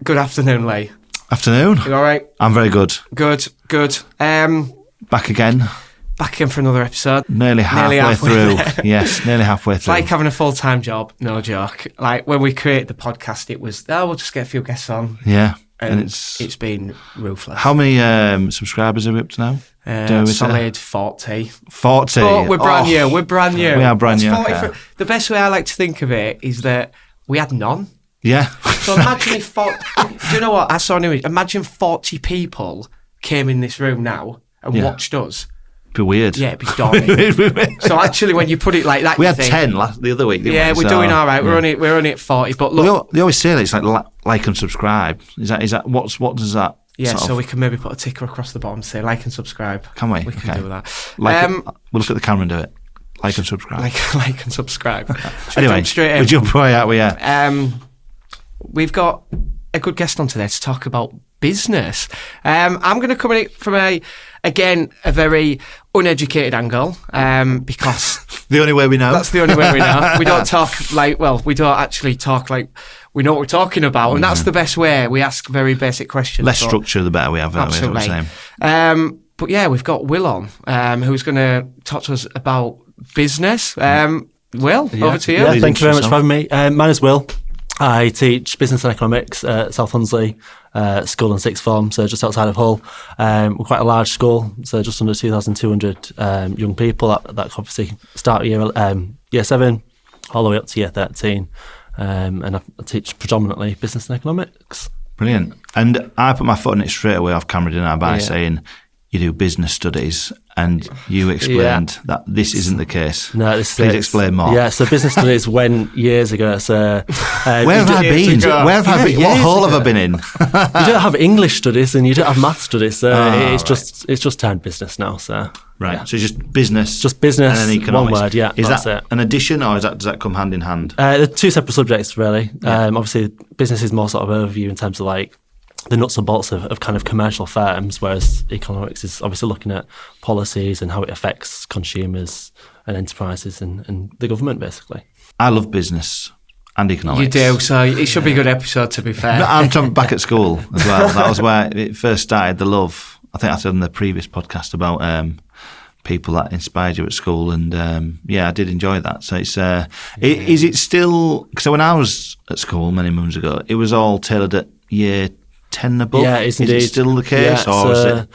Good afternoon, Lee. Afternoon. You all right? I'm very good. Good. Back again. Back again for another episode. Nearly halfway through. Yes, nearly halfway through. It's like having a full-time job, no joke. Like when we created the podcast, it was, we'll just get a few guests on. Yeah. And it's been ruthless. How many subscribers are we up to now? Solid 40. 40. But we're brand new. We're brand new. We are brand new. Okay. The best way I like to think of it is that we had none. Yeah. So imagine if, do you know what? I saw an image. Imagine 40 people came in this room now and watched us. It'd be weird. Yeah, it'd be daunting. So actually, when you put it like that, we had 10 the other week. Yeah, we're doing all right. Yeah. We're only at 40. But look, they always say that it's like and subscribe. Is that what does that? Yeah, so we can maybe put a ticker across the bottom, say like and subscribe. Can we? We can do that. We'll look at the camera and do it. Like and subscribe. Like and subscribe. Anyway, straight in. We jump right out. Yeah. We've got a good guest on today to talk about business. I'm going to come in from a very uneducated angle because the only way we know. That's the only way we know. We don't actually talk like we know what we're talking about, and that's the best way. We ask very basic questions. Less structure, the better we have. Absolutely. But yeah, we've got Will on, who's going to talk to us about business. Will, over to you. Yeah, thank you very much for having me. My name is Will. I teach business and economics at South Hunsley School and Sixth Form, so just outside of Hull. We're quite a large school, so just under 2,200 young people that obviously start year 7 all the way up to year 13. And I teach predominantly business and economics. Brilliant. And I put my foot on it straight away off camera, didn't I, by saying you do business studies, and you explained that this isn't the case. No, Please explain more. Yeah, so business studies went years ago. So where have I been? Where have I been? What hole have I been in? You don't have English studies and you don't have maths studies, so it's just turned business now. So right, so just business, and then economics. One word. Yeah, is that an addition, or does that come hand in hand? They're two separate subjects, really. Obviously, business is more sort of overview in terms of like the nuts and bolts of kind of commercial firms, whereas economics is obviously looking at policies and how it affects consumers and enterprises and the government, basically. I love business and economics. You do, so it should be a good episode, to be fair. No, I'm talking back at school as well. That was where it first started, the love. I think I said in the previous podcast about people that inspired you at school, and I did enjoy that. So it's is it still? So when I was at school many moons ago, it was all tailored at year 10 and above. Yeah, it's indeed. Is it still the case, or is it?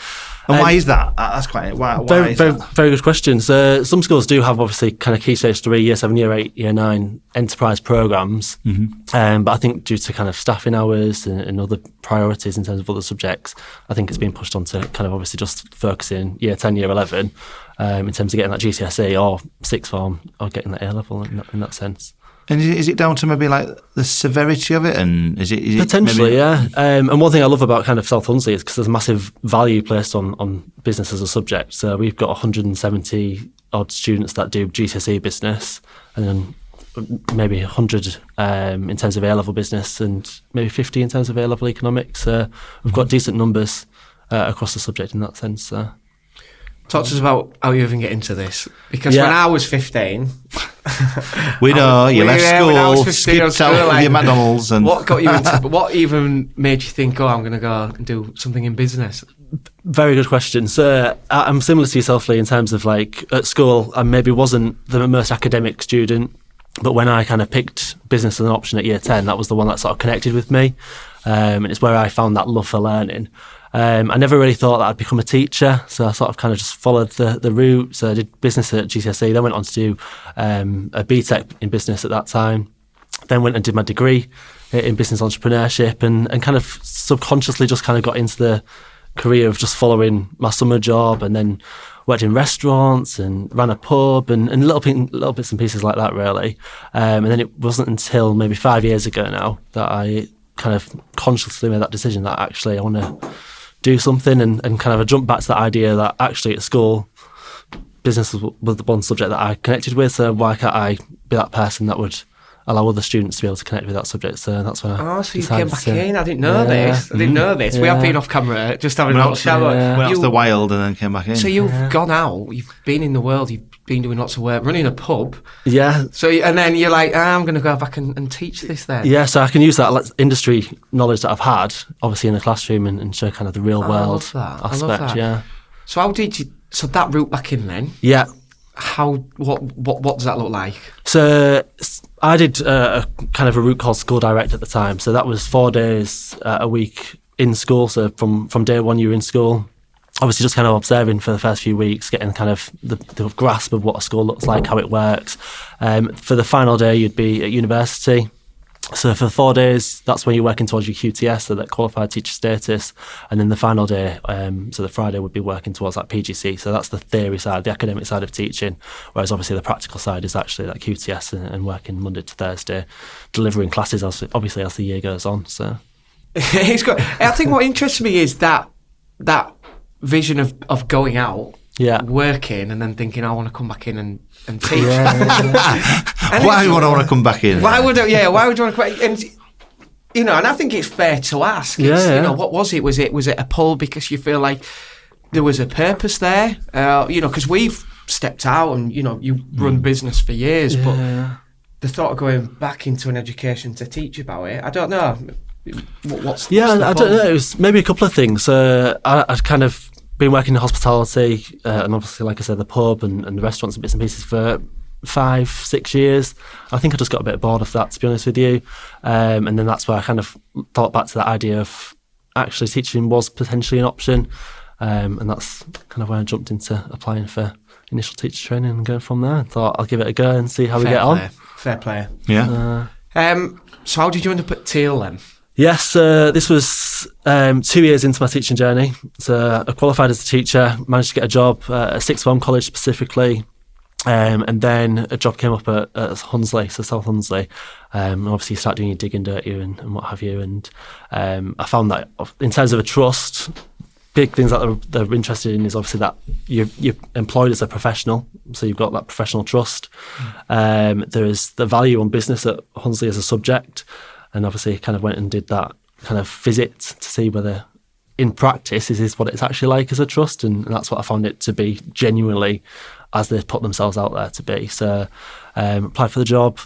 And why is that? That's quite. Why is that? Very good question. So some schools do have obviously kind of key stage 3, year 7, year 8, year 9 enterprise programs, but I think due to kind of staffing hours and other priorities in terms of other subjects, I think it's been pushed on to kind of obviously just focusing year 10, year 11 in terms of getting that GCSE or sixth form or getting that A level in that sense. And is it down to maybe like the severity of it? And is it potentially, yeah. And one thing I love about kind of South Hunsley is because there's massive value placed on business as a subject. So we've got 170 odd students that do GCSE business, and then maybe 100 in terms of A-level business, and maybe 50 in terms of A-level economics. We've got decent numbers across the subject in that sense. Talk to us about how you even get into this. Because when I was 15... we know, you left school, skipped out with your McDonald's. And what got you into... What even made you think, I'm going to go and do something in business? Very good question. So I'm similar to yourself, Lee, in terms of like at school, I maybe wasn't the most academic student, but when I kind of picked business as an option at year 10, that was the one that sort of connected with me. And it's where I found that love for learning. I never really thought that I'd become a teacher, so I sort of kind of just followed the route. So I did business at GCSE, then went on to do a BTEC in business at that time, then went and did my degree in business entrepreneurship, and kind of subconsciously just kind of got into the career of just following my summer job, and then worked in restaurants and ran a pub and little bits and pieces like that, really. And then it wasn't until maybe 5 years ago now that I kind of consciously made that decision that actually I want to do something, and kind of I jumped back to that idea that actually at school business was the one subject that I connected with, so why can't I be that person that would allow other students to be able to connect with that subject. So that's when I so you came decided back to- in. I didn't know this. I didn't know this. We have been off camera, just having a little shower. Went out to the wild and then came back in. So you've gone out. You've been in the world. You've been doing lots of work, running a pub. Yeah. So and then you're like, I'm going to go back and teach this then. Yeah, so I can use that industry knowledge that I've had, obviously in the classroom, and show kind of the real world I aspect. love that. Yeah. So how did you? So that route back in then. Yeah. What does that look like? So I did a kind of a route called School Direct at the time. So that was 4 days a week in school. So from day one you were in school, obviously just kind of observing for the first few weeks, getting kind of the grasp of what a school looks like, how it works. For the final day you'd be at university. So for 4 days, that's when you're working towards your QTS, so that qualified teacher status. And then the final day, so the Friday, would be working towards that PGC. So that's the theory side, the academic side of teaching. Whereas obviously the practical side is actually that QTS and working Monday to Thursday, delivering classes obviously as the year goes on. So It's good. I think what interests me is that vision of going out, working, and then thinking, I want to come back in and teach. Why would I want to come back in? Why would you want to come back? And and I think it's fair to ask. What was it? Was it a pull because you feel like there was a purpose there? Because we've stepped out and you run business for years, but the thought of going back into an education to teach about it, I don't know. What's the I pull? don't know. It was maybe a couple of things. I'd kind of been working in hospitality, and obviously, like I said, the pub and the restaurants and bits and pieces for 5-6 years. I think I just got a bit bored of that, to be honest with you. And then that's where I kind of thought back to that idea of actually teaching was potentially an option. And that's kind of where I jumped into applying for initial teacher training and going from there. I thought I'll give it a go and see how we get on. Fair play. Yeah. So how did you end up at Teal then? Yes, this was 2 years into my teaching journey. So I qualified as a teacher, managed to get a job at sixth form college specifically, and then a job came up at Hunsley, so South Hunsley. Obviously you start doing your digging, don't you, and what have you. And I found that in terms of a trust, big things that they're interested in is obviously that you're employed as a professional, so you've got that professional trust. There is the value on business at Hunsley as a subject. And obviously kind of went and did that kind of visit to see whether in practice is this what it's actually like as a trust, and that's what I found it to be genuinely as they put themselves out there to be. So applied for the job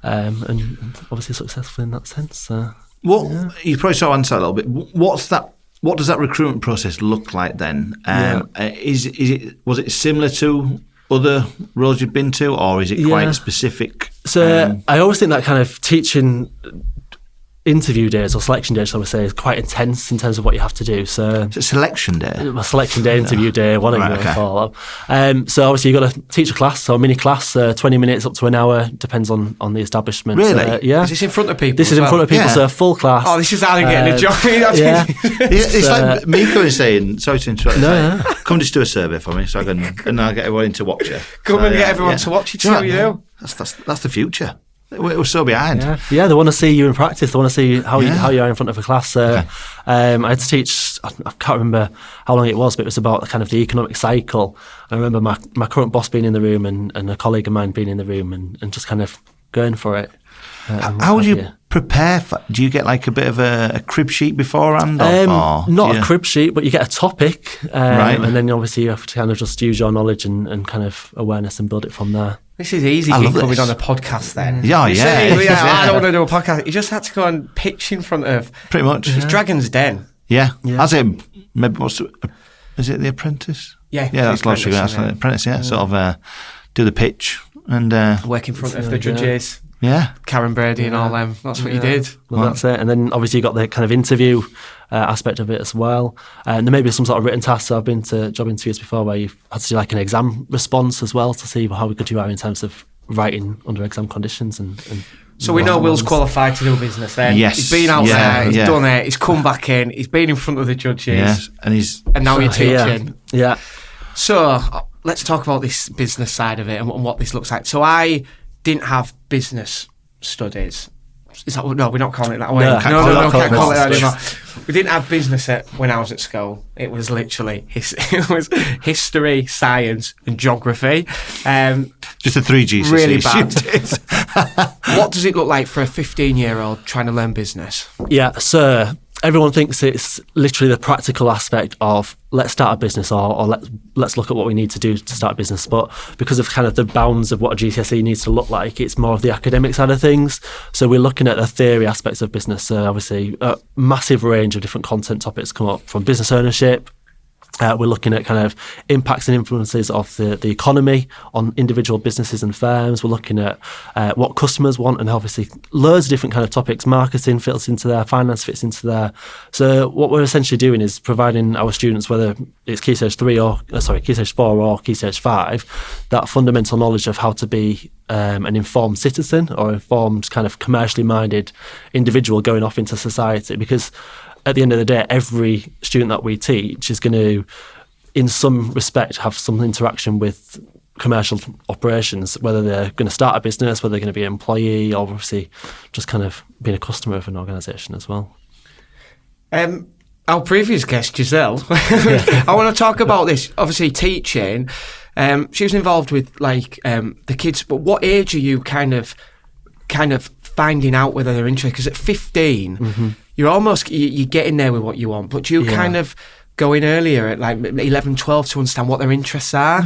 and obviously successful in that sense. You probably sort of answered that a little bit. What does that recruitment process look like then? Was it similar to other roles you've been to, or is it quite specific? So I always think that kind of teaching interview days or selection days, I would say, is quite intense in terms of what you have to do. So it's a selection day? A selection day, interview day, whatever you want to call it. So obviously you've got to teach a class, so a mini class, 20 minutes up to an hour, depends on the establishment. Really? Yeah. Is this in front of people? This is in front of people, so a full class. Oh, this is how I'm getting a job. It's like me going saying, sorry to interrupt, come just do a survey for me so I can, and I'll get everyone to watch it. Come and get everyone to watch it, That's the future. We're so behind. Yeah, they want to see you in practice. They want to see how you are in front of a class. I had to teach, I can't remember how long it was, but it was about kind of the economic cycle. I remember my current boss being in the room and a colleague of mine being in the room and just kind of going for it. How would you prepare for? Do you get like a bit of a crib sheet beforehand? Not a crib sheet, but you get a topic, and then obviously you have to kind of just use your knowledge and kind of awareness and build it from there. This is easy coming on a podcast then. Yeah. I don't want to do a podcast. You just had to go and pitch in front of... Pretty much. It's Dragon's Den. Yeah. As in, maybe is it The Apprentice? Yeah. Yeah, that's logically. That's The Apprentice, Sort of do the pitch and... work in front of the judges. Yeah. Karen Brady and all them. That's what you did. Well, that's it. And then obviously you got the kind of interview aspect of it as well. And there may be some sort of written tasks. So I've been to job interviews before where you've had to do like an exam response as well to see how good you are in terms of writing under exam conditions. And so we know Will's qualified to do business then. Yes. He's been out there, he's done it, he's come back in, he's been in front of the judges. Yes. And now you're teaching. Yeah. So let's talk about this business side of it and what this looks like. So I didn't have business studies. Is that, no, we're not calling it that way. No, can't call it that anymore. We didn't have business when I was at school. It was literally history, science, and geography. Just the 3 GCSEs. Really bad. What does it look like for a 15-year-old trying to learn business? Yeah, so everyone thinks it's literally the practical aspect of let's start a business or let's look at what we need to do to start a business. But because of kind of the bounds of what a GCSE needs to look like, it's more of the academic side of things. So we're looking at the theory aspects of business. So obviously, a massive range of different content topics come up, from business ownership. We're looking at kind of impacts and influences of the economy on individual businesses and firms. We're looking at what customers want, and obviously loads of different kind of topics. Marketing fits into there, finance fits into there. So what we're essentially doing is providing our students, whether it's Key Stage 4 or Key Stage 5, that fundamental knowledge of how to be an informed citizen or informed kind of commercially minded individual going off into society. Because at the end of the day, every student that we teach is going to, in some respect, have some interaction with commercial operations, whether they're going to start a business, whether they're going to be an employee, or obviously just kind of being a customer of an organisation as well. Our previous guest, Giselle, I want to talk about this. Obviously, teaching. She was involved with the kids, but what age are you kind of finding out whether they're interested? Because at 15, you're getting there with what you want, but you kind of go in earlier at like 11, 12 to understand what their interests are?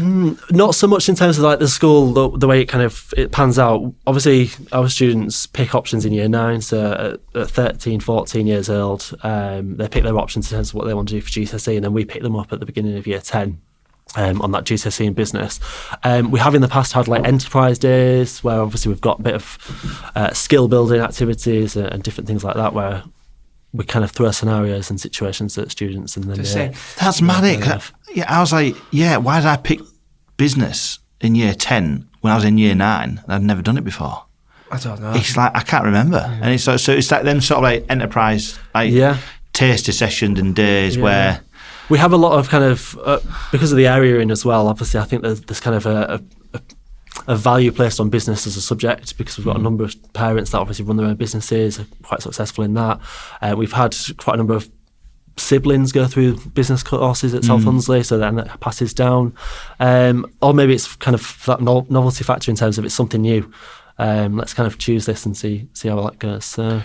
Not so much in terms of like the school, the way it pans out. Obviously, our students pick options in year 9, so at 13, 14 years old, they pick their options in terms of what they want to do for GCSE, and then we pick them up at the beginning of year 10. On that GCSE in business. We have in the past had like enterprise days where obviously we've got a bit of skill building activities and different things like that, where we kind of throw scenarios and situations at students, and then that's mad. I was like, why did I pick business in year 10 when I was in year 9? I'd never done it before. I don't know. It's like I can't remember, and it's so it's like them sort of like enterprise taster sessions and days where. We have a lot of kind of, because of the area you're in as well, obviously I think there's kind of a value placed on business as a subject, because we've got a number of parents that obviously run their own businesses, are quite successful in that. We've had quite a number of siblings go through business courses at South Hunsley, so then that passes down. Or maybe it's kind of that novelty factor in terms of it's something new. Let's kind of choose this and see how that goes. So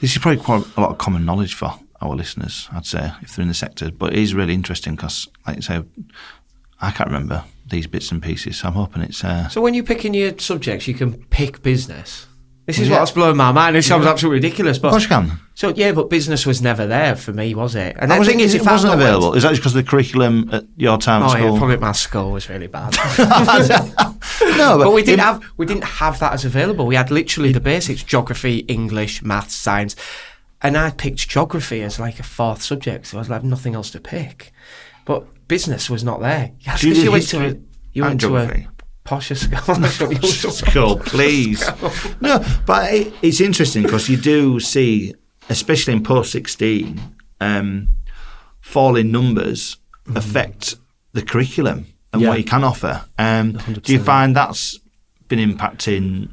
this is probably quite a lot of common knowledge for our listeners, I'd say, if they're in the sector. But it is really interesting because, like you say, I can't remember these bits and pieces, so I'm hoping it's... So when you're picking your subjects, you can pick business? This is what's blowing my mind. It sounds absolutely ridiculous. But, of course you can. So, but business was never there for me, was it? And the thing is, it wasn't available. Is that just because of the curriculum at your time at school? Yeah, probably my school was really bad. No, but we didn't have that as available. We had literally the basics: geography, English, maths, science. And I picked geography as like a 4th subject, so I was like, nothing else to pick. But business was not there. You went to a posher school, please. No, but it's interesting because you do see, especially in post-16, falling numbers affect the curriculum and what you can offer. Do you find that's been impacting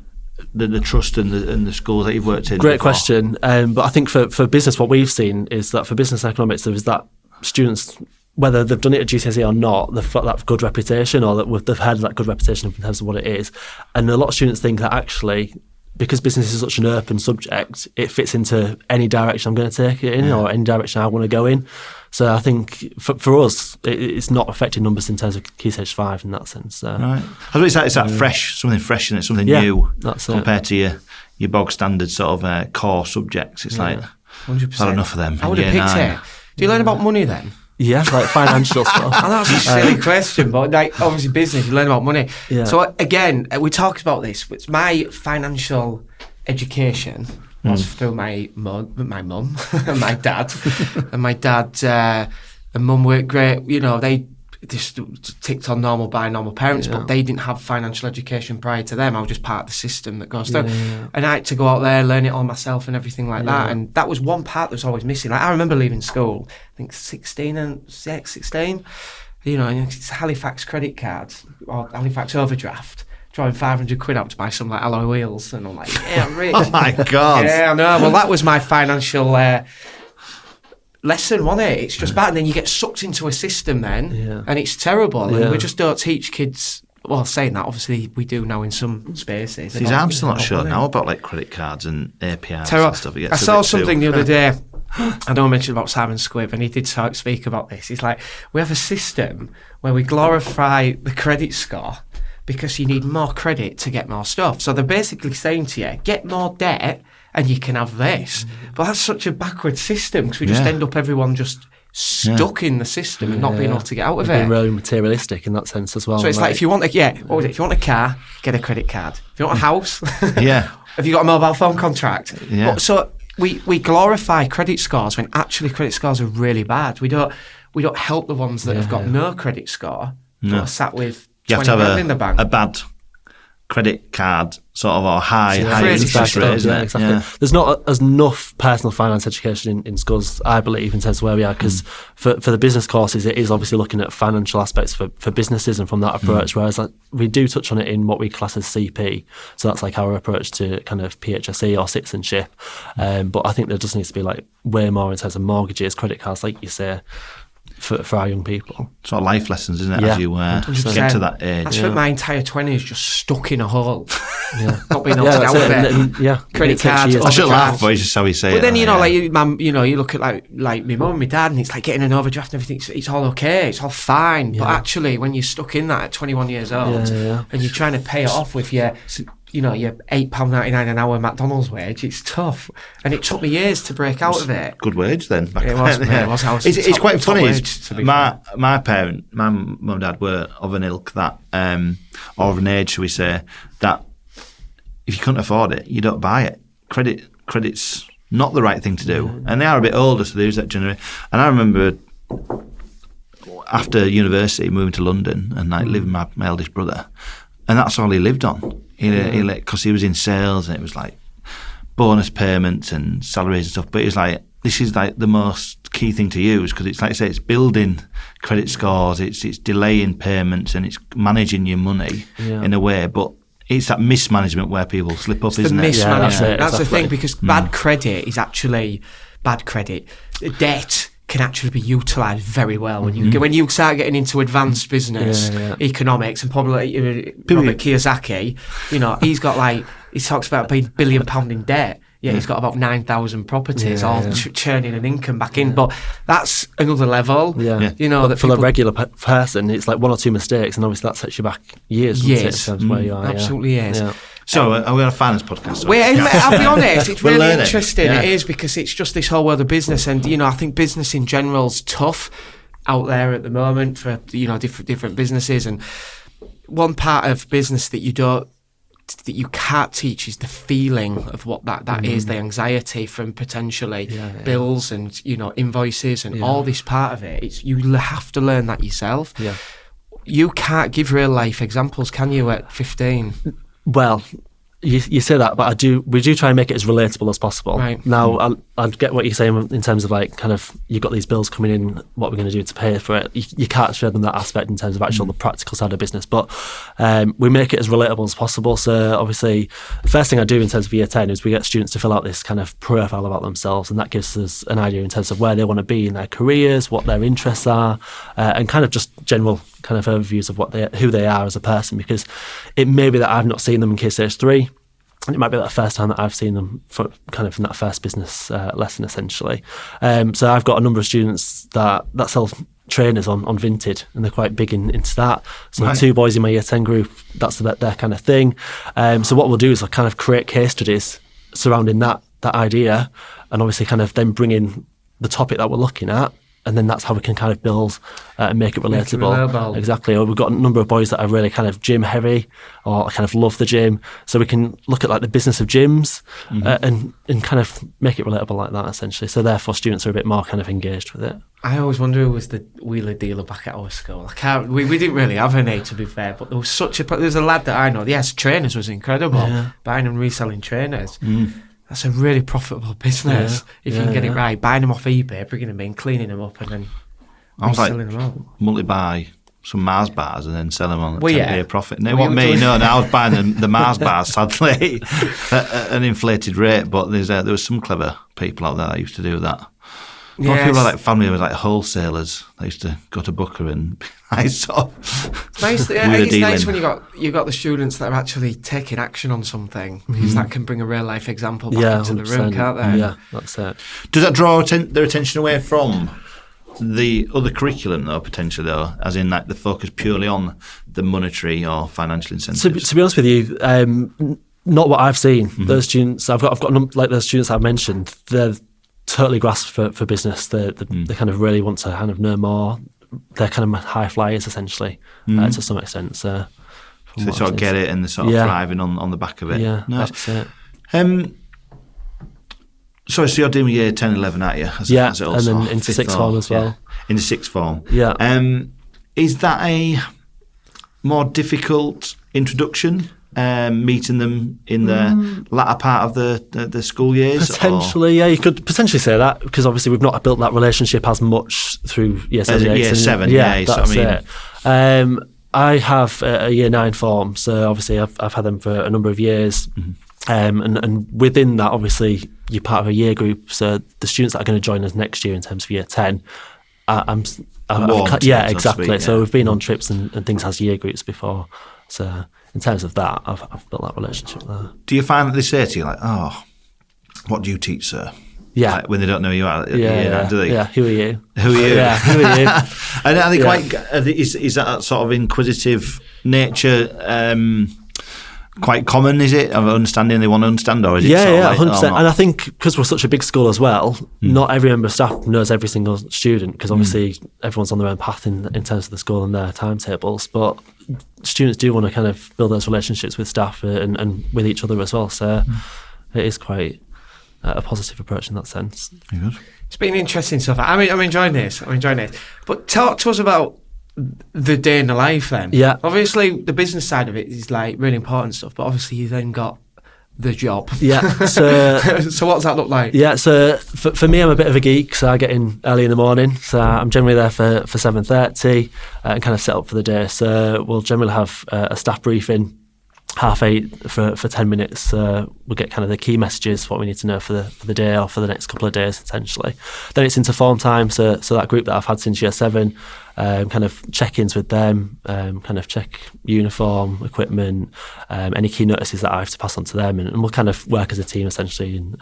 the trust and the schools that you've worked in? Great question. But I think for business, what we've seen is that for business and economics, there is that students, whether they've done it at GCSE or not, they've got that good reputation, or that they've had that good reputation in terms of what it is. And a lot of students think that actually, because business is such an open subject, it fits into any direction I'm going to take it in, or any direction I want to go in. So I think for us, it's not affecting numbers in terms of Key Stage 5 in that sense. Right. I think it's that fresh, something fresh in it, something new compared to your bog standard sort of core subjects. It's like, 100%. I've had enough of them. I would have picked it. Do you learn about money then? Yeah, like financial stuff. Oh, that's a silly question, but like obviously business, you learn about money. Yeah. So again, we talked about this. It's my financial education was through my mum, and my dad, and my dad and mum were great. You know, they just ticked on normal parents, but they didn't have financial education prior to them. I was just part of the system that goes through, and I had to go out there, learn it all myself, and everything like that. And that was one part that was always missing. Like I remember leaving school, I think 16. You know, it's Halifax credit card or Halifax overdraft. Drawing 500 quid out to buy some like alloy wheels, and I'm like, yeah, I'm rich. Oh my God. Yeah, I know. Well, that was my financial lesson, wasn't it? It's just bad, and then you get sucked into a system then, and it's terrible. And we just don't teach kids well, saying that, obviously we do now in some spaces. His arm's still not sure now about like credit cards and APIs and stuff. I saw something the other day. I know I mentioned about Simon Squibb, and he did speak about this. He's like, we have a system where we glorify the credit score because you need more credit to get more stuff. So they're basically saying to you, get more debt and you can have this. But that's such a backward system because we just end up everyone just stuck in the system and not being able to get out of it. Being really materialistic in that sense as well. So it's like if you want if you want a car, get a credit card. If you want a house, have you got a mobile phone contract? Yeah. But, so we glorify credit scores when actually credit scores are really bad. We don't help the ones that have got no credit score who are sat with you have 20 to grand in the bank. a bad credit card sort of, or high interest rate, isn't it? Exactly. Yeah. There's not enough personal finance education in schools, I believe, in terms of where we are, because for the business courses, it is obviously looking at financial aspects for businesses and from that approach, whereas like, we do touch on it in what we class as CP, so that's like our approach to kind of PHSE or citizenship, but I think there does need to be like way more in terms of mortgages, credit cards, like you say, for our young people. Sort of life lessons, isn't it, as you get to that age. I spent my entire 20s just stuck in a hole. Not being able to get out of it. Credit cards. I shouldn't laugh, but it's just how we say it. But then, you look at like my mum and my dad, and it's like getting an overdraft and everything, it's all okay, it's all fine. But actually, when you're stuck in that at 21 years old, and you're trying to pay it off with your £8.99 an hour McDonald's wage, it's tough. And it took me years to break out of it. Good wage then. It was. It's quite funny. My mum and dad were of an ilk that, or of an age, shall we say, that if you couldn't afford it, you don't buy it. Credit's not the right thing to do. And they are a bit older, so there's that generation. And I remember after university moving to London and like living with my eldest brother, and that's all he lived on. Because he was in sales, and it was like bonus payments and salaries and stuff. But it was like, this is like the most key thing to use, because it's like I say, it's building credit scores, it's delaying payments, and it's managing your money in a way. But it's that mismanagement where people slip up, isn't it? Mismanagement. That's the thing, because bad credit is actually bad credit. Debt can actually be utilised very well when you start getting into advanced business economics, and probably Robert Kiyosaki, he's got he talks about being £1 billion in debt. He's got about 9,000 properties, all churning an income back in. But that's another level. That for the regular person, it's like one or two mistakes, and obviously that sets you back years. In terms of where you are. Absolutely is. Yeah. So are we on a finance podcast? I'll be honest, it's really interesting. It is, because it's just this whole world of business, and I think business in general is tough out there at the moment for different businesses. And one part of business that you can't teach is the feeling of what that is, the anxiety from potentially bills and invoices and all this part of it. You have to learn that yourself. You can't give real life examples, can you, at 15? Well, you say that, but we do try and make it as relatable as possible. Right. Now, I get what you're saying in terms of like kind of you've got these bills coming in, what we're going to do to pay for it. You can't show them that aspect in terms of actual the practical side of business, but we make it as relatable as possible. So obviously, the first thing I do in terms of year 10 is we get students to fill out this kind of profile about themselves, and that gives us an idea in terms of where they want to be in their careers, what their interests are, and kind of just general kind of overviews of who they are as a person, because it may be that I've not seen them in Key Stage 3, and it might be the first time that I've seen them from that first business lesson, essentially. So I've got a number of students that sell trainers on Vinted, and they're quite big into that. So two boys in my year 10 group, that's their kind of thing. So what we'll do is I'll kind of create case studies surrounding that idea, and obviously kind of then bring in the topic that we're looking at, and then that's how we can kind of build and make it relatable. Exactly. Or we've got a number of boys that are really kind of gym heavy, or kind of love the gym, so we can look at like the business of gyms and kind of make it relatable like that, essentially. So therefore students are a bit more kind of engaged with it. I always wonder who was the wheeler dealer back at our school. We didn't really have any, to be fair, but there was a lad that I know. Yes, trainers was incredible, buying and reselling trainers. That's a really profitable business if you can get it right. Buying them off eBay, bringing them in, cleaning them up, and then reselling them out. Multi-buy some Mars bars and then sell them on a 10p profit. No, what me? No, I was buying the Mars bars, sadly, at an inflated rate. But there was some clever people out there that used to do that. A lot of people are like family with like wholesalers. They used to go to Booker and I saw. It's nice when you got the students that are actually taking action on something, because that can bring a real life example back into the room, can't they? Yeah, that's it. Does that draw their attention away from the other curriculum, though, potentially, though, as in like the focus purely on the monetary or financial incentives? To be honest with you, not what I've seen. Those students, I've got like those students I've mentioned, they're totally grasped for business. They kind of really want to kind of know more. They're kind of high flyers, essentially, to some extent. So they sort of get it and they're sort of thriving on the back of it. Yeah, nice. That's it. So you're doing year 10, 11, aren't you? And then into sixth form as well. Into sixth form. Yeah. Is that a more difficult introduction, meeting them in the latter part of the school years? Potentially, yeah. You could potentially say that, because obviously we've not built that relationship as much through year 7, year 7, that's it. I have a year 9 form, so obviously I've had them for a number of years. And within that, obviously, you're part of a year group. So the students that are going to join us next year in terms of year 10, exactly. So we've been on trips and things as year groups before. So in terms of that, I've built that relationship there. Do you find that they say to you like, "Oh, what do you teach, sir?" Yeah, like when they don't know who you are. Yeah. Do they? Yeah. Who are you? Who are you? Yeah. Who are you? And I think is that sort of inquisitive nature? Quite common, is it, of understanding they want to understand, or is it 100%. And I think because we're such a big school as well, not every member of staff knows every single student, because obviously everyone's on their own path in terms of the school and their timetables, but students do want to kind of build those relationships with staff and with each other as well, so it is quite a positive approach in that sense. Very good. It's been interesting stuff. I'm enjoying this. But talk to us about the day in the life then. Yeah. Obviously, the business side of it is like really important stuff, but obviously you then got the job. Yeah. So, so what's that look like? Yeah. So for me, I'm a bit of a geek, so I get in early in the morning. So I'm generally there for 7:30 and kind of set up for the day. So we'll generally have a staff briefing 8:30 for 10 minutes. We'll get kind of the key messages, what we need to know for the day or for the next couple of days, essentially. Then it's into form time. So that group that I've had since year 7, kind of check-ins with them, kind of check uniform, equipment, any key notices that I have to pass on to them, and we'll kind of work as a team essentially and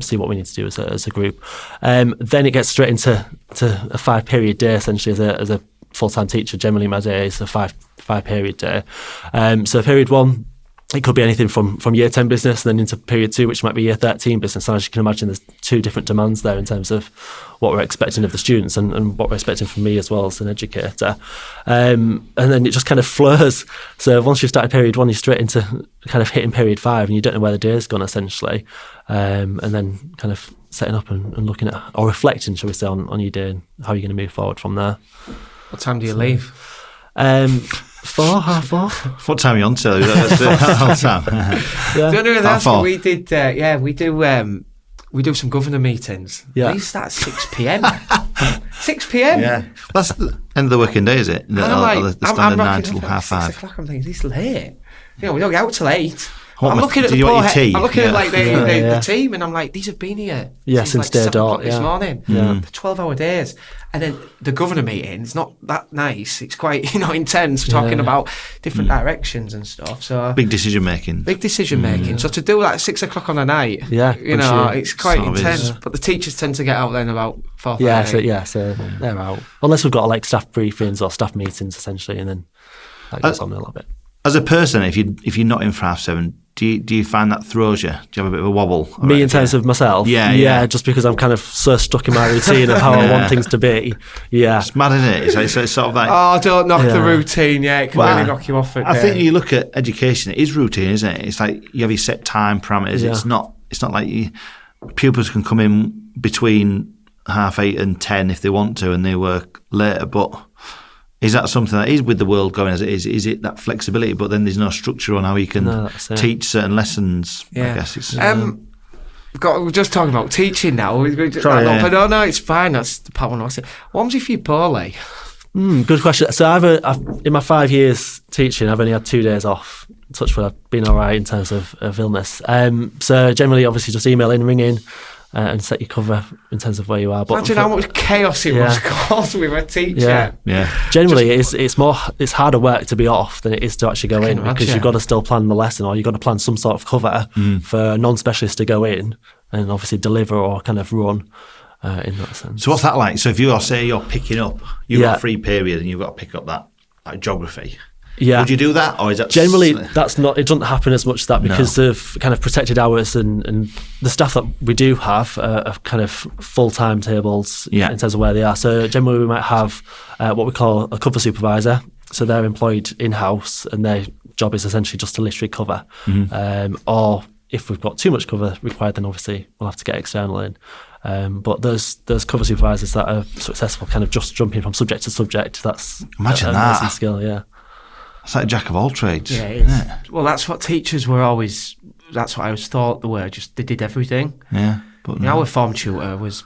see what we need to do as a group. Then it gets straight into a 5-period day essentially as a full-time teacher. Generally my day is a 5-period day. So period 1, it could be anything from year 10 business and then into period 2, which might be year 13 business. And as you can imagine, there's 2 different demands there in terms of what we're expecting of the students and what we're expecting from me as well as an educator. And then it just kind of flows. So once you've started period 1, you're straight into kind of hitting period 5 and you don't know where the day's gone essentially. And then kind of setting up and looking at, or reflecting, shall we say, on your day and how you're going to move forward from there. What time do you leave? 4, half 4. What time are you on till? Half time. We do some governor meetings. Yeah. They start at 6 p.m. 6 p.m. Yeah, that's the end of the working day, is it? The standard 9 till half 5. 6 o'clock. I'm thinking this is late. You know, we don't get out till 8. I'm looking at the team, and I'm like, these have been here. Since day dot. This morning. Yeah. The 12-hour days, and then the governor meeting is not that nice. It's quite intense. We're talking about different directions and stuff. So big decision making. So to do that at 6 o'clock on a night, it's quite intense. But the teachers tend to get out then about 4:30. So they're out unless we've got like staff briefings or staff meetings essentially, and then that goes on a little bit. As a person, if you're not in for 7:30, do you find that throws you? Do you have a bit of a wobble? Me in terms of myself? Yeah, just because I'm kind of so stuck in my routine of how I want things to be. Yeah. It's mad, isn't it? It's sort of like... Oh, don't knock the routine, it can really knock you off it. I think you look at education, it is routine, isn't it? It's like you have your set time parameters. Yeah. It's not like pupils can come in between 8:30 and 10 if they want to and they work later, but... Is that something that is with the world going as it is? Is it that flexibility, but then there's no structure on how you can teach certain lessons? Yeah. I guess it's... we're just talking about teaching now. But no, it's fine. That's the part one. What happens if you're poorly? Good question. So I've in my 5 years teaching, I've only had 2 days off. Touch wood, I've been all right in terms of illness. So generally, obviously, just email in, ring in. and set your cover in terms of where you are. But imagine how much chaos it must cause with a teacher. Generally, it's harder work to be off than it is to actually go in, because you've got to still plan the lesson, or you've got to plan some sort of cover for a non-specialist to go in and obviously deliver or kind of run in that sense. So what's that like? So if you're picking up, you've got a free period and you've got to pick up that geography. Yeah. Would you do that, or is that generally that's not? It doesn't happen as much as that because of kind of protected hours and the staff that we do have are kind of full timetables in terms of where they are. So generally we might have what we call a cover supervisor. So they're employed in house and their job is essentially just to literally cover. Or if we've got too much cover required, then obviously we'll have to get external in. But there's cover supervisors that are successful, kind of just jumping from subject to subject. That's imagine that skill, yeah. It's like a jack of all trades. Yeah, it is. Isn't it? Well, that's what teachers were always. That's what I always thought they were. Just they did everything. Yeah, but our form tutor was.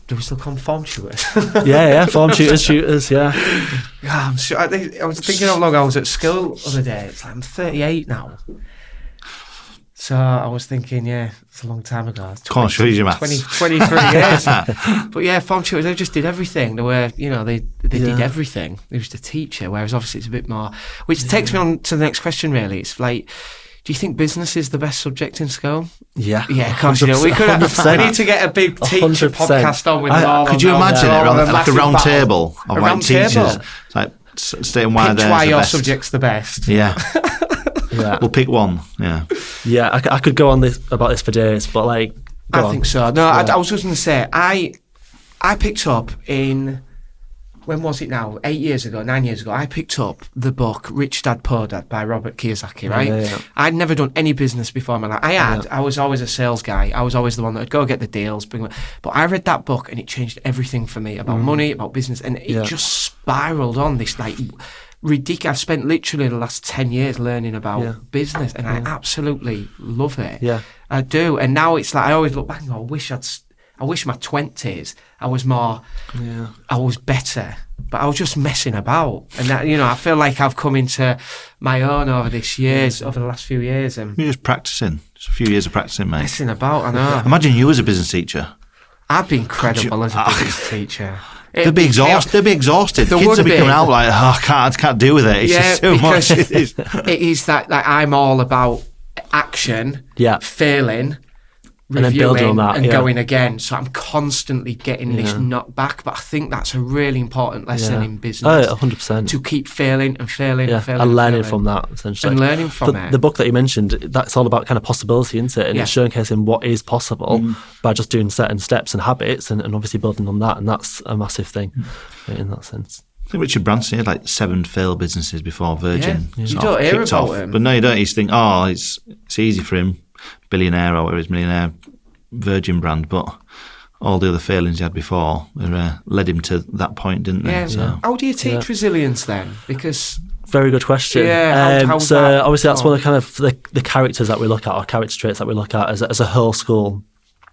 Do we still call them form tutors? yeah, form tutors. Yeah. I'm sure. I was thinking how long I was at school the other day. It's like I'm 38 now. So I was thinking, it's a long time ago. Come on, show you your maths. 23 years. But yeah, form tutors, they just did everything. They were, they did everything. They was the teacher, whereas obviously it's a bit more, which takes me on to the next question really. It's like, do you think business is the best subject in school? Yeah. Yeah, of course. We need to get a big teacher 100%. Podcast on with them all. Could you imagine it, like a round table of like teachers? It's like stating why your best. Subject's the best. Yeah. Yeah. We'll pick one. Yeah, I could go on about this for days, but like, I think so. No, I was just going to say, I picked up in, when was it now? 9 years ago, I picked up the book Rich Dad Poor Dad by Robert Kiyosaki, right? Yeah. I'd never done any business before in my life. I was always a sales guy. I was always the one that would go get the deals, but I read that book and it changed everything for me about money, about business, and it just spiraled on this like ridiculous. I've spent literally the last 10 years learning about business, and I absolutely love it. Yeah, I do. And now it's like I always look back and go, I wish my 20s I was more. Yeah, I was better, but I was just messing about, and that, I feel like I've come into my own over the last few years, and you're just practicing. Just a few years of practicing, mate. Messing about. I know. Imagine you as a business teacher. I'd be incredible as a business teacher. They'd be exhausted. The kids would be coming out like, I can't deal with it. It's just too much. It is that I'm all about action, failing, reviewing, and then building on that, and going again. So I'm constantly getting this knocked back. But I think that's a really important lesson in business. 100%. To keep failing and failing and failing. And learning from that, essentially. And learning from it. The book that you mentioned, that's all about kind of possibility, isn't it? And it's showcasing what is possible by just doing certain steps and habits and obviously building on that. And that's a massive thing in that sense. I think Richard Branson had like 7 failed businesses before Virgin. Yeah. You don't hear about him. But no, you don't. You just think, it's easy for him, billionaire or whatever his millionaire Virgin brand, but all the other failings he had before led him to that point, didn't they? Yeah. So. How do you teach resilience then? Because very good question. Yeah. So obviously that's one of the kind of the characters that we look at, or character traits that we look at as a whole school.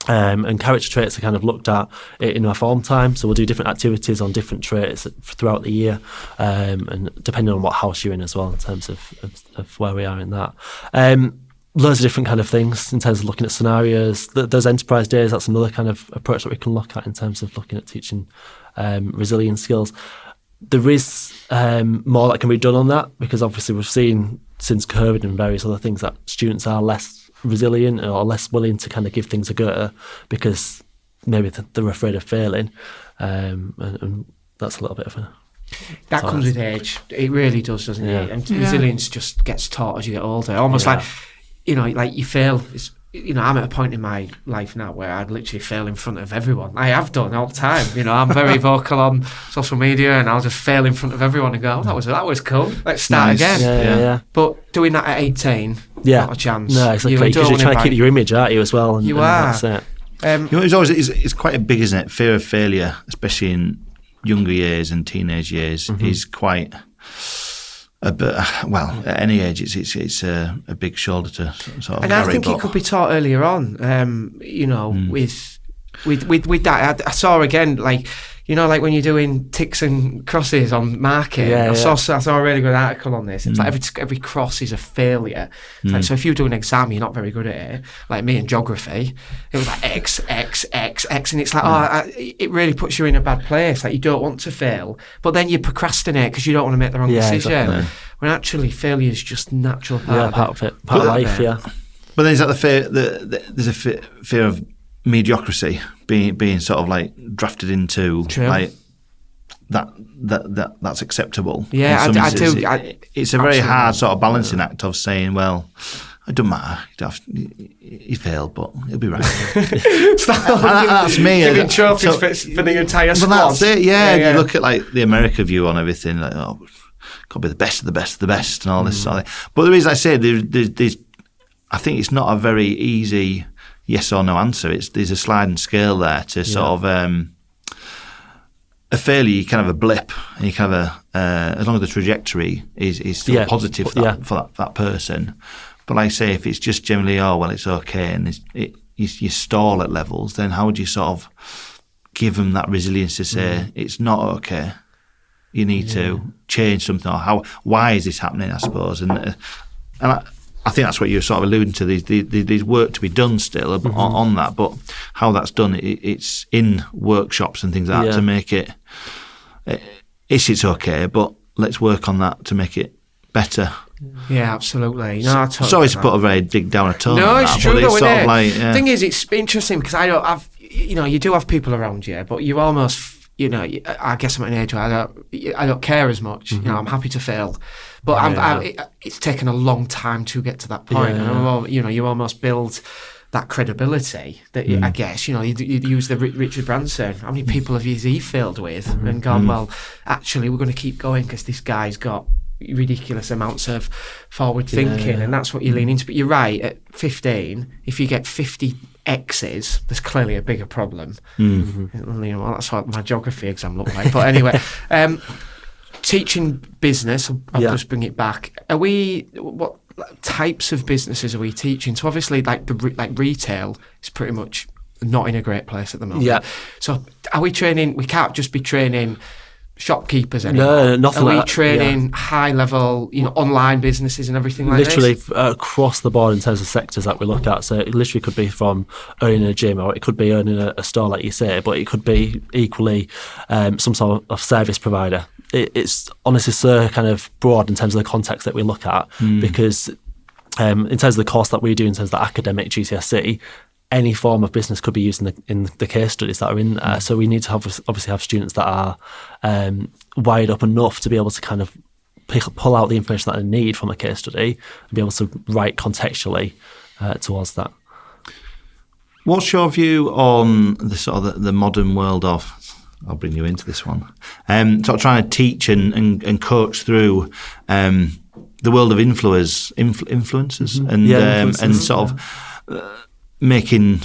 And character traits are kind of looked at in our form time. So we'll do different activities on different traits throughout the year, and depending on what house you're in as well in terms of where we are in that. Loads of different kind of things in terms of looking at scenarios. Those enterprise days, that's another kind of approach that we can look at in terms of looking at teaching resilience skills. There is more that can be done on that, because obviously we've seen since COVID and various other things that students are less resilient or less willing to kind of give things a go because maybe they're afraid of failing, and that's a little bit of a... That comes with age. It really does, doesn't it? And resilience just gets taught as you get older. Almost like... like you fail. I'm at a point in my life now where I'd literally fail in front of everyone. I have done all the time. I'm very vocal on social media, and I'll just fail in front of everyone and go, that was cool. Let's start again. Yeah. But doing that at 18, not a chance. No, exactly. Because you're trying to keep your image, aren't you, as well? You are. That's it. It's quite a big, isn't it? Fear of failure, especially in younger years and teenage years, is quite... at any age, it's a big shoulder to sort of and carry. I think it could be taught earlier on, with with that, I saw again, like, you know, like when you're doing ticks and crosses on marking. I saw a really good article on this. It's like every cross is a failure. It's like, so if you do an exam, you're not very good at it. Like me in geography, it was like X, X, X, X, and it's like, it really puts you in a bad place. Like, you don't want to fail, but then you procrastinate because you don't want to make the wrong decision. Exactly. When actually failure is just natural part of it, part of life. Yeah. But then is that the fear? There's a fear of mediocrity being sort of like drafted into like that's acceptable. Yeah, I do. It's a very hard sort of balancing act of saying, well, it doesn't matter. He failed, but he'll be right. That's me. Giving trophies for the entire squad. Well, that's it. Yeah. You look at like the America view on everything. Like, got to be the best of the best of the best, and all this sort of thing. But the reason I say there's I think it's not a very easy yes or no answer. There's a sliding scale there to sort of a failure. You kind of a blip, and you kind of as long as the trajectory is still positive for that person. But like I say, if it's just generally it's okay, and you stall at levels, then how would you sort of give them that resilience to say it's not okay? You need to change something, or why is this happening? I suppose, and I think that's what you're sort of alluding to. There's work to be done still on that, but how that's done, it's in workshops and things like that to make it. It's okay, but let's work on that to make it better. Yeah, absolutely. No, sorry to put a very dig down a tone. No, it's true. It's sort of like, the thing is, it's interesting because you do have people around you, but you almost. I guess I'm at an age where I don't care as much. I'm happy to fail, but it's taken a long time to get to that point. And you almost build that credibility that I guess you use the Richard Branson. How many people have he failed with and gone? Well, actually, we're going to keep going because this guy's got ridiculous amounts of forward thinking, and that's what you lean into. But you're right. At 15, if you get 50 X's, there's clearly a bigger problem. That's what my geography exam looked like. But anyway, teaching business, I'll just bring it back. What types of businesses are we teaching? So obviously, like retail is pretty much not in a great place at the moment. Yeah. So are we training? We can't just be training shopkeepers anymore. No, nothing. Are we training high level, online businesses and everything like literally this? Literally across the board in terms of sectors that we look at. So it literally could be from owning a gym, or it could be owning a store, like you say, but it could be equally some sort of service provider. It's honestly so kind of broad in terms of the context that we look at, because in terms of the course that we do, in terms of the academic GCSE, any form of business could be used in the case studies that are in there. So we need to obviously have students that are wired up enough to be able to kind of pull out the information that they need from a case study and be able to write contextually towards that. What's your view on the sort of the modern world of? I'll bring you into this one. Sort of trying to teach and coach through the world of influencers and sort of. Making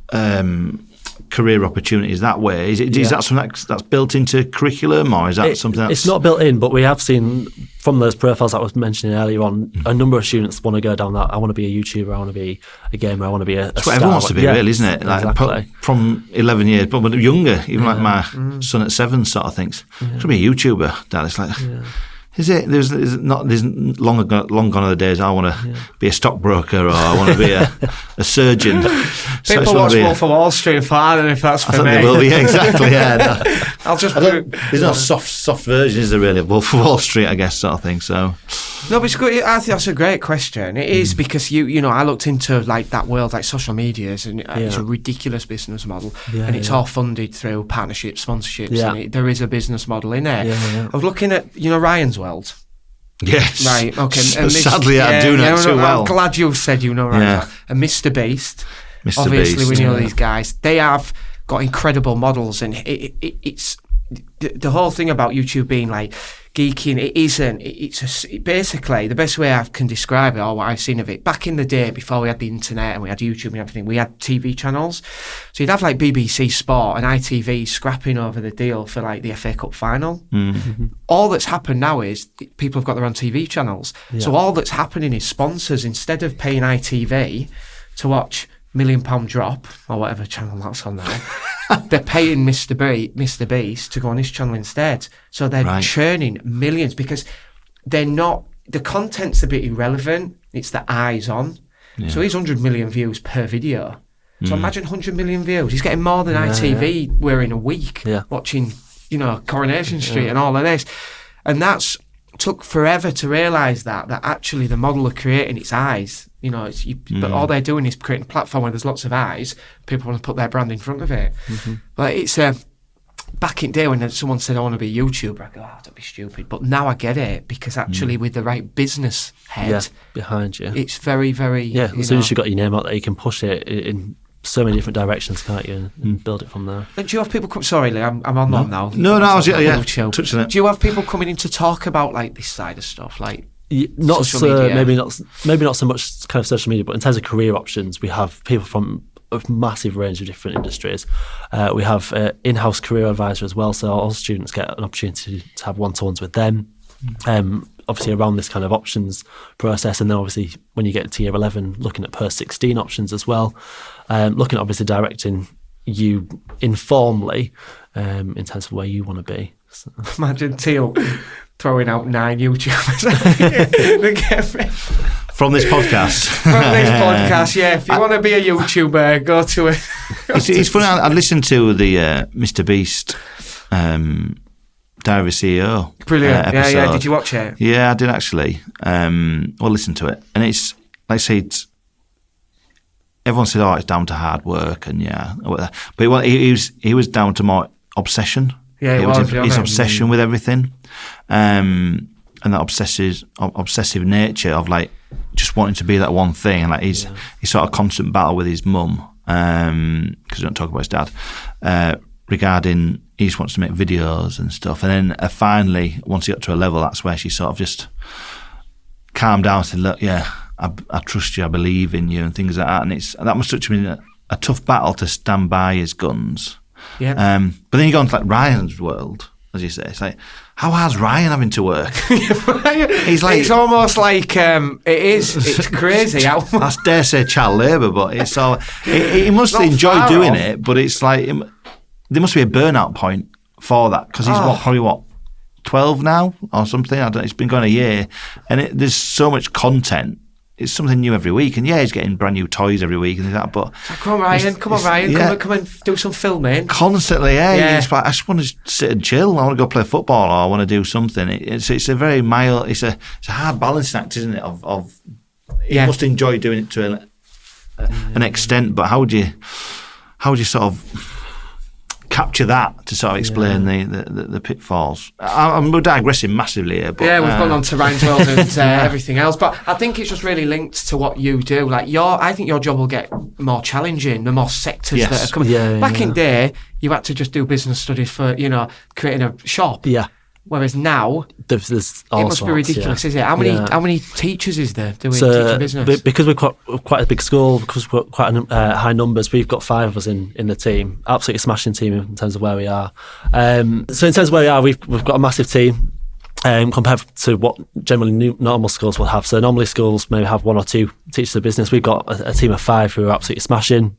career opportunities that way. Is that something that's built into curriculum, or is that something that's... It's not built in, but we have seen from those profiles that I was mentioning earlier on, a number of students want to go down that. I want to be a YouTuber, I want to be a gamer, I want to be a That's star. what everyone wants to be, really, isn't it? Like exactly. From 11 years, but younger, even like my son at 7 sort of thinks, I want to be a YouTuber, Dad. It's like... Is it? There's long gone are the days I want to be a stockbroker, or I want to be a surgeon. People watch Wolf of Wall Street and I don't know if that's for me. I think they will be, exactly, yeah. No. There's no soft version, is there really, of Wolf of Wall Street, I guess, sort of thing, so... No, but it's good. I think that's a great question. It is, because I looked into like that world, like social medias, and it's a ridiculous business model, and it's all funded through partnerships, sponsorships, and there is a business model in there. I was looking at Ryan's World. Yes. Right. Okay. And sadly, I do know too well. I'm glad you said Ryan's World. And Mr. Beast. Obviously, we know these guys. They have got incredible models, and it's the whole thing about YouTube being like geeky, and it isn't. It's basically the best way I can describe it, or what I've seen of it. Back in the day, before we had the internet and we had YouTube and everything, we had TV channels. So you'd have like BBC Sport and ITV scrapping over the deal for like the FA Cup final. All that's happened now is people have got their own TV channels. So all that's happening is sponsors, instead of paying ITV to watch £1 million drop, or whatever channel that's on now. They're paying Mr. Beast to go on his channel instead. So they're churning millions because they're not, the content's a bit irrelevant. It's the eyes on. Yeah. So he's 100 million views per video. So imagine 100 million views. He's getting more than ITV were in a week watching, Coronation Street and all of this. And that's took forever to realise that actually the model of creating its eyes, but all they're doing is creating a platform where there's lots of eyes. People want to put their brand in front of it. But it's back in the day when someone said, I want to be a YouTuber, I go, don't be stupid. But now I get it, because actually with the right business head behind you, it's very, very... as soon as you've got your name out there, you can push it in so many different directions, can't you, and build it from there. And do you have people come... Sorry, Lee, I'm on that now. No, I was touching it. Do you have people coming in to talk about like this side of stuff, like not social media? maybe not so much kind of social media, but in terms of career options, we have people from a massive range of different industries. We have in-house career advisor as well, so all students get an opportunity to have one-to-ones with them. Obviously around this kind of options process, and then obviously when you get to year 11, looking at post 16 options as well, looking at obviously directing you informally in terms of where you want to be. So. Imagine Teal throwing out 9 YouTubers from this podcast. If you want to be a YouTuber, go to it. It's funny, I listened to the Mr. Beast Diary CEO brilliant episode. Yeah, did you watch it? Yeah, I did actually. Listen to it, and it's like I say, everyone said, it's down to hard work, and but he was down to more obsession. Yeah, his obsession with everything, and that obsessive nature of like just wanting to be that one thing, and like he's sort of constant battle with his mum, because we don't talk about his dad, regarding he just wants to make videos and stuff, and then finally once he got to a level, that's where she sort of just calmed down and said, look, I trust you, I believe in you, and things like that, and that must have been a tough battle to stand by his guns. Yeah. But then you go into like Ryan's world, as you say. It's like, how hard's Ryan having to work? He's like, it's almost like it's crazy. That's dare say child labour, but it's all. He must enjoy doing it, but it's like there must be a burnout point for that, because he's probably 12 now or something. I don't. It's been going a year, and there's so much content. It's something new every week, and he's getting brand new toys every week and that. But come on, Ryan, come and do some filming. Constantly, It's like, I just want to sit and chill. I want to go play football, or I want to do something. It's a very mild. It's a hard balancing act, isn't it? Of you must enjoy doing it to an extent, but how would you sort of capture that to sort of explain the pitfalls? We're digressing massively here, but we've gone on to Ryan's world and everything else, but I think it's just really linked to what you do. Like I think your job will get more challenging the more sectors that are coming. Back in the day, you had to just do business studies for creating a shop. Whereas now, there's it must be ridiculous, is it? How many teachers is there doing teaching business? Because we're quite a big school, because we've got quite high numbers, we've got 5 of us in the team. Absolutely smashing team in terms of where we are. So in terms of where we are, we've got a massive team compared to what generally normal schools will have. So normally schools maybe have 1 or 2 teachers of business. We've got a team of 5 who are absolutely smashing.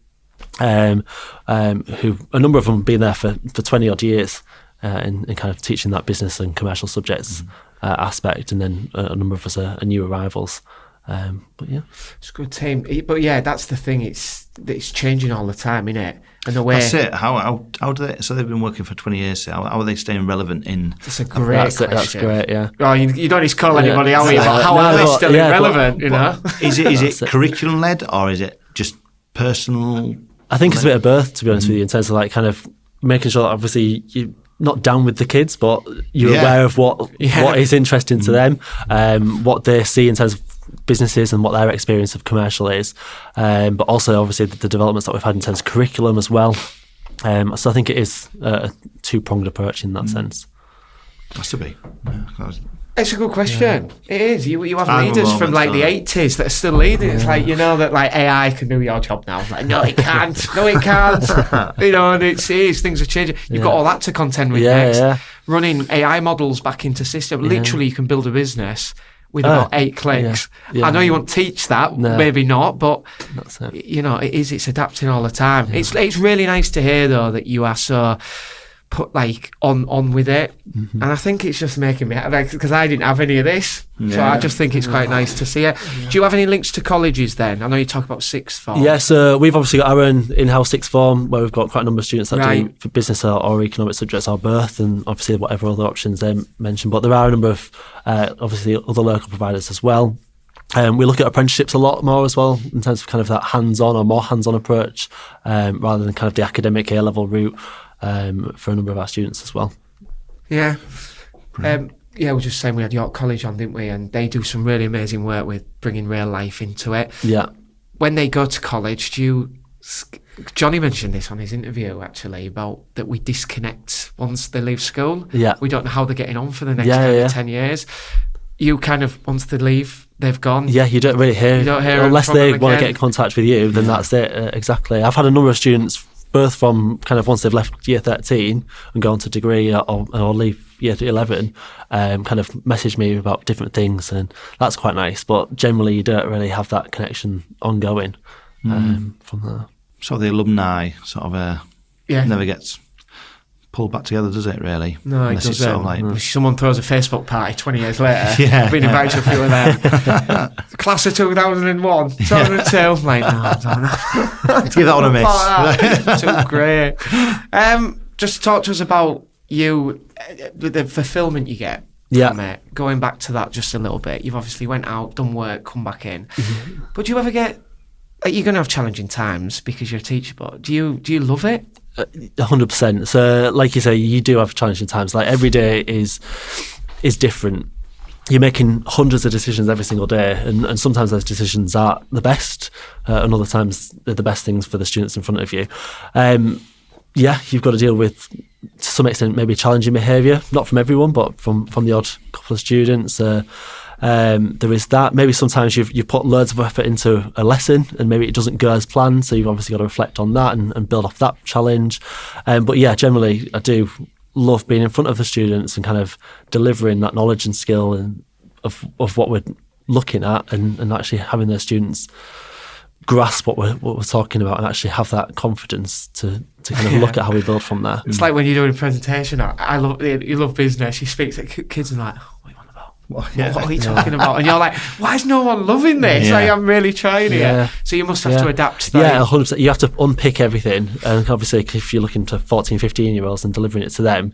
Who a number of them have been there for 20 odd years. In kind of teaching that business and commercial subjects aspect, and then a number of us are new arrivals. But it's a good team. But that's the thing. It's changing all the time, isn't it? And the way that's it. How do they? So they've been working for 20 years. So how are they staying relevant in? That's a great question. That's great. Yeah. Oh, you don't need to call anybody out. How are they still relevant? Is it curriculum led, or is it just personal? I think it's a bit of both, to be honest with you, in terms of like kind of making sure that obviously you. Not down with the kids, but you're aware of what is interesting to them, what they see in terms of businesses and what their experience of commercial is, but also obviously the developments that we've had in terms of curriculum as well. So I think it is a 2-pronged approach in that sense. Has to be. It's a good question. It is. You have leaders from like the 80s that are still leading. It's like, that like AI can do your job now. It's like, no, it can't. No, it can't. And it is. Things are changing. You've got all that to contend with next. Running AI models back into system. Literally, you can build a business with about 8 clicks. Yeah. I know you won't teach that, No. maybe not, but That's it. it's adapting all the time. Yeah. It's really nice to hear though that you are so put on with it, and I think it's just making me because I didn't have any of this, so I just think it's quite nice to see it. Do you have any links to colleges then? I know you talk about sixth form. Yeah, so we've obviously got our own in-house sixth form where we've got quite a number of students that do for business or economic subjects or birth, and obviously whatever other options they mentioned. But there are a number of obviously other local providers as well. We look at apprenticeships a lot more as well in terms of kind of that hands-on or more hands-on approach rather than kind of the academic A-level route. For a number of our students as well. Yeah. We were just saying we had York College on, didn't we? And they do some really amazing work with bringing real life into it. Yeah. When they go to college, Johnny mentioned this on his interview actually, about that we disconnect once they leave school. Yeah. We don't know how they're getting on for the next 10 years. You kind of, once they leave, they've gone. Yeah, you don't really hear. You don't hear unless from they them want to again. get in contact with you, then that's it. Exactly. I've had a number of students both from kind of once they've left year 13 and gone to degree or leave year 11, kind of message me about different things, and that's quite nice. But generally, you don't really have that connection ongoing from there. So the alumni sort of never gets pulled back together, does it, really? No, it doesn't. Sort of like, someone throws a Facebook party 20 years later. Yeah, I've been invited to a few of them. Class of 2001, 2002. I'm like, no, I don't know. give that one a miss. Too great. Just talk to us about you, the fulfillment you get from it. Going back to that just a little bit. You've obviously went out, done work, come back in. Mm-hmm. But do you ever get... You're going to have challenging times because you're a teacher, but do you love it? 100%. So, like you say, you do have challenging times. Like every day is different. You're making hundreds of decisions every single day, and sometimes those decisions are the best, and other times they're the best things for the students in front of you. You've got to deal with, to some extent, maybe challenging behaviour, not from everyone, but from the odd couple of students. There is that. Maybe sometimes you've put loads of effort into a lesson and maybe it doesn't go as planned, so you've obviously got to reflect on that and build off that challenge. But yeah, generally I do love being in front of the students and kind of delivering that knowledge and skill and of what we're looking at, and actually having those students grasp what we're talking about and actually have that confidence to kind of look at how we build from there. It's like when you're doing a presentation. You love business. You speak to kids and like, what are you talking about? And you're like, why is no one loving this? Like, I'm really trying here. So you must have to adapt to that. Yeah, 100%. You have to unpick everything. And obviously, if you're looking to 14, 15-year-olds and delivering it to them,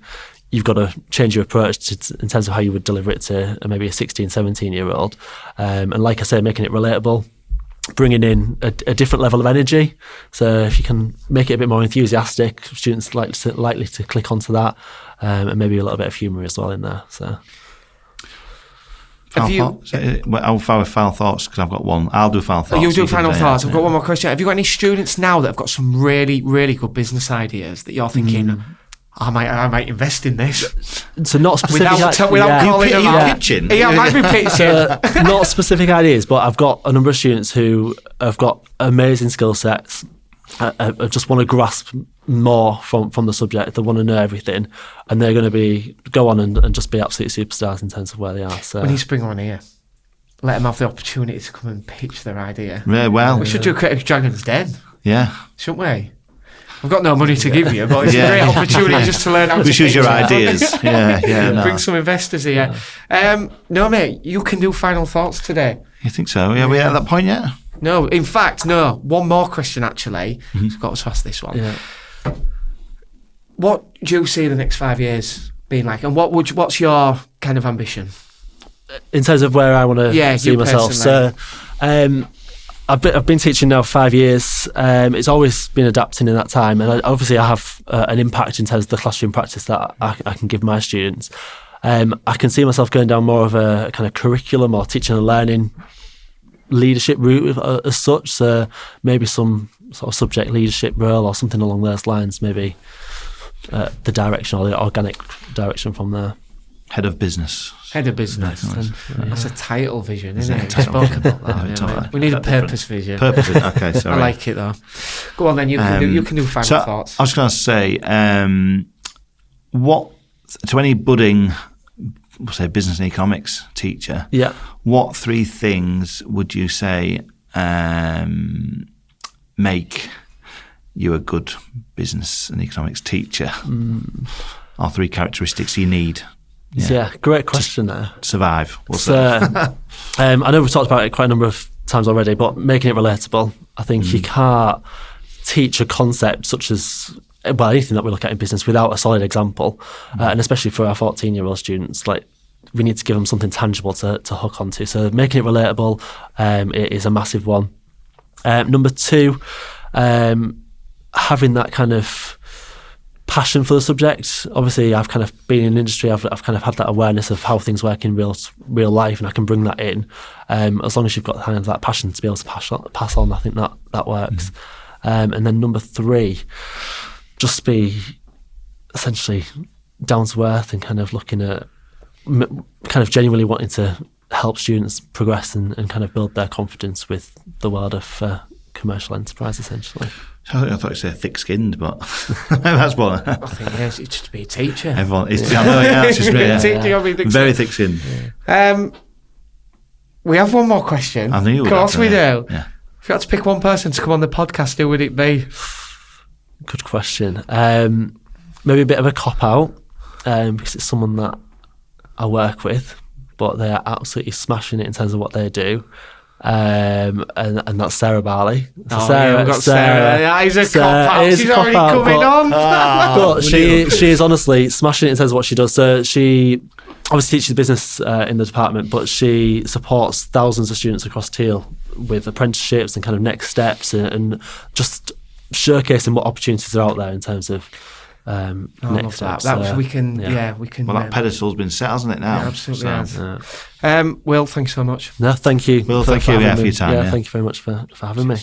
you've got to change your approach in terms of how you would deliver it to maybe a 16, 17-year-old. And like I say, making it relatable, bringing in a different level of energy. So if you can make it a bit more enthusiastic, students likely to click onto that, and maybe a little bit of humour as well in there. So... I'll fire final thoughts because I've got one. I'll do final thoughts. You do final thoughts. I've got one more question. Have you got any students now that have got some really, really good business ideas that you're thinking, I might invest in this? So not specific without calling them out. Pitching. Yeah, I might be pitching. Not specific ideas, but I've got a number of students who have got amazing skill sets. I just want to grasp more from the subject. They want to know everything, and they're going to go on and just be absolute superstars in terms of where they are. So we need to bring them on here. Let them have the opportunity to come and pitch their idea. Yeah, well, we should do a Creative Dragon's Den. Yeah, shouldn't we? I've got no money to give you, but it's a great opportunity just to learn how to choose your ideas. Bring some investors here. No, mate, you can do final thoughts today. You think so? Yeah, we at that point yet? No, in fact, no. One more question, actually. I've got to ask this one. Yeah. What do you see the next 5 years being like, and what's your kind of ambition? In terms of where I want to see myself. Personally. So, I've been teaching now 5 years. It's always been adapting in that time, and obviously I have an impact in terms of the classroom practice that I can give my students. I can see myself going down more of a kind of curriculum or teaching and learning leadership route as such, so maybe some sort of subject leadership role or something along those lines, maybe the direction or the organic direction from there. Head of business. That's a title vision, isn't it? We spoke about that. We need a purpose vision. Purpose. Okay, sorry. I like it though. Go on then. You can do final thoughts. I was going to say, what to any budding say, business and economics teacher. Yeah. What 3 things would you say make you a good business and economics teacher? Or 3 characteristics you need? Yeah, great question there. Survive. I know we've talked about it quite a number of times already, but making it relatable. I think you can't teach a concept such as, well, anything that we look at in business without a solid example. And especially for our 14-year-old students, like, we need to give them something tangible to hook onto. So making it relatable it is a massive one. Number 2, having that kind of passion for the subject. Obviously, I've kind of been in industry. I've kind of had that awareness of how things work in real life, and I can bring that in. As long as you've got kind of that passion to be able to pass on, I think that works. And then number 3, just be essentially down to earth and kind of looking at kind of genuinely wanting to help students progress and kind of build their confidence with the world of commercial enterprise, essentially. I thought you said thick-skinned, but that's one. I think it's just to be a teacher. Everyone is. It's just very thick-skinned. We have one more question. I knew. Of course we do. Yeah. If you had to pick one person to come on the podcast, who would it be? Good question. Maybe a bit of a cop-out, because it's someone that I work with, but they are absolutely smashing it in terms of what they do. And that's Sarah Barley. We've got Sarah. Yeah, he's a cop-out. She's already coming on. But she is honestly smashing it in terms of what she does. So she obviously teaches business in the department, but she supports thousands of students across Teal with apprenticeships and kind of next steps and just showcasing what opportunities are out there in terms of next steps. We can. Well, that pedestal's been set, hasn't it? Now, yeah, absolutely. Will, thanks so much. No, thank you. Will, thank you for your time. Thank you very much for having me.